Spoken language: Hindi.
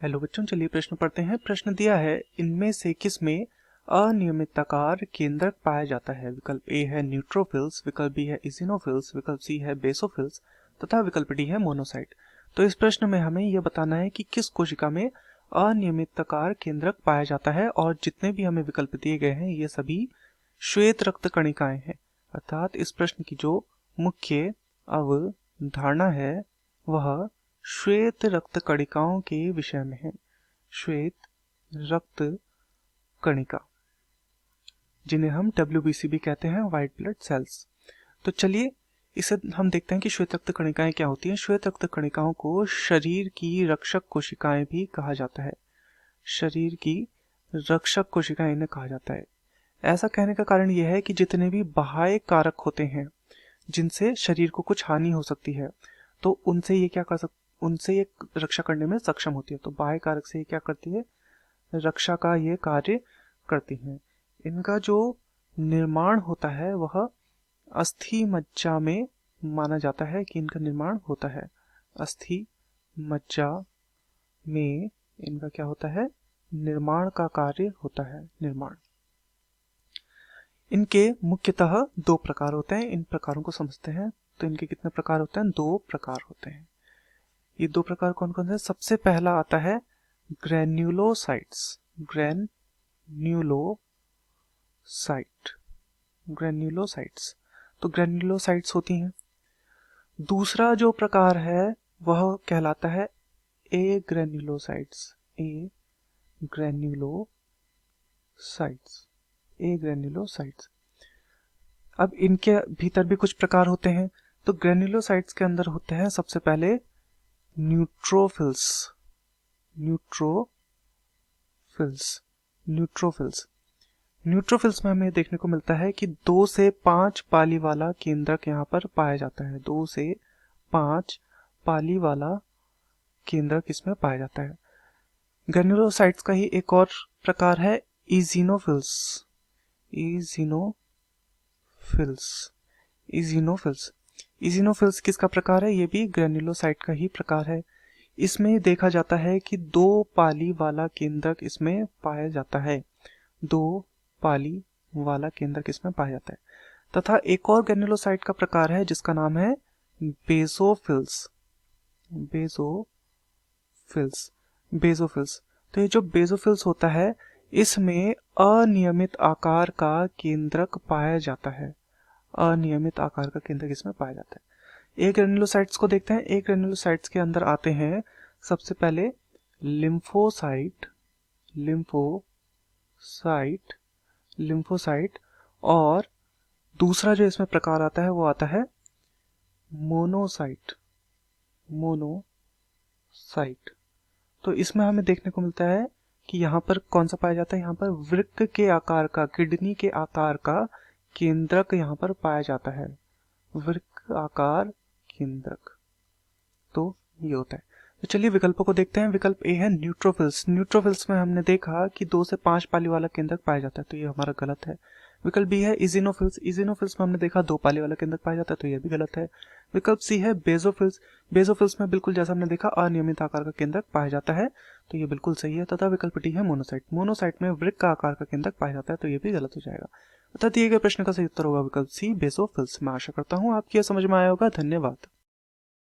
हेलो बच्चों, चलिए प्रश्न पढ़ते हैं। प्रश्न दिया है, इनमें से किस में अनियमिताकार केंद्रक पाया जाता है? विकल्प ए है न्यूट्रोफिल्स, विकल्प बी है इसिनोफिल्स, विकल्प सी है बेसोफिल्स तथा विकल्प डी है मोनोसाइट। तो इस प्रश्न में हमें यह बताना है कि किस कोशिका में अनियमिताकार केंद्रक पाया जाता है, और जितने भी हमें विकल्प दिए गए हैं ये सभी श्वेत रक्त कणिकाएं हैं। अर्थात इस प्रश्न की जो मुख्य अवधारणा है वह श्वेत रक्त कणिकाओं के विषय में है। श्वेत रक्त कणिका, जिन्हें हम WBC भी कहते हैं, व्हाइट ब्लड सेल्स। तो चलिए इसे हम देखते हैं कि श्वेत रक्त कणिकाएं क्या होती हैं। श्वेत रक्त कणिकाओं को शरीर की रक्षक कोशिकाएं भी कहा जाता है। शरीर की रक्षक कोशिकाएं इन्हें कहा जाता है। ऐसा कहने का कारण यह है कि जितने भी बाह्य कारक होते हैं जिनसे शरीर को कुछ हानि हो सकती है, तो उनसे ये क्या कर सकते, उनसे ये रक्षा करने में सक्षम होती है। तो बाह्य कारक से ये क्या करती है, रक्षा का ये कार्य करती हैं। इनका जो निर्माण होता है वह अस्थि मज्जा में माना जाता है कि इनका निर्माण होता है। अस्थि मज्जा में इनका क्या होता है, निर्माण का कार्य होता है, निर्माण। इनके मुख्यतः दो प्रकार होते हैं। इन प्रकारों को समझते हैं। तो इनके कितने प्रकार होते हैं? दो प्रकार होते हैं। ये दो प्रकार कौन कौन से? सबसे पहला आता है ग्रेन्युलोसाइट्स। ग्रेन्युलोसाइट्स तो ग्रेन्युलोसाइट्स होती हैं। दूसरा जो प्रकार है वह कहलाता है एग्रेन्युलोसाइट्स। एग्रेन्युलोसाइट्स। अब इनके भीतर भी कुछ प्रकार होते हैं। तो ग्रेन्युलोसाइट्स के अंदर होते हैं सबसे पहले न्यूट्रोफिल्स। न्यूट्रोफिल्स में हमें देखने को मिलता है कि 2 से 5 पाली वाला केंद्रक यहाँ पर पाया जाता है। 2 से 5 पाली वाला केंद्रक इसमें पाया जाता है। ग्रेन्युलोसाइट्स का ही एक और प्रकार है इजिनोफिल्स। इजिनोफिल्स किसका प्रकार है? ये भी ग्रेन्युलोसाइट का ही प्रकार है। इसमें देखा जाता है कि 2 पाली वाला केंद्रक इसमें पाया जाता है। 2 पाली वाला केंद्रक इसमें पाया जाता है। तथा एक और ग्रेन्युलोसाइट का प्रकार है जिसका नाम है बेसोफिल्स। तो ये जो बेसोफिल्स होता है इसमें अनियमित आकार का केंद्रक पाया जाता है। अनियमित आकार का केंद्रक इसमें पाया जाता है। एक ग्रेन्युलोसाइट्स को देखते हैं। एक ग्रेन्युलोसाइट्स के अंदर आते हैं सबसे पहले लिम्फोसाइट, और दूसरा जो इसमें प्रकार आता है वो आता है मोनोसाइट। तो इसमें हमें देखने को मिलता है कि यहाँ पर कौन सा पाया जाता है? यहाँ पर वृक्क के आकार का, किडनी के आकार का केंद्रक यहाँ पर पाया जाता है। वृक्क आकार केंद्रक। तो ये होता है। तो चलिए विकल्पों को देखते हैं। विकल्प ए है न्यूट्रोफिल्स। न्यूट्रोफिल्स में हमने देखा कि 2 से 5 पाली वाला केंद्रक पाया जाता है, तो ये हमारा गलत है। विकल्प बी है इजिनोफिल्स। इजिनोफिल्स में हमने देखा 2 पाली वाला केंद्रक पाया जाता है, तो ये भी गलत है। विकल्प सी है बेसोफिल्स। बेसोफिल्स में बिल्कुल जैसा हमने देखा अनियमित आकार का केंद्रक पाया जाता है, तो ये बिल्कुल सही है। तथा विकल्प डी है मोनोसाइट। मोनोसाइट में वृक्क का आकार का केंद्रक पाया जाता है, तो ये भी गलत हो जाएगा। अतः दिए गए प्रश्न का सही उत्तर होगा विकल्प सी बेसोफिल्स। मैं आशा करता हूँ आपकी यह समझ में आया होगा। धन्यवाद।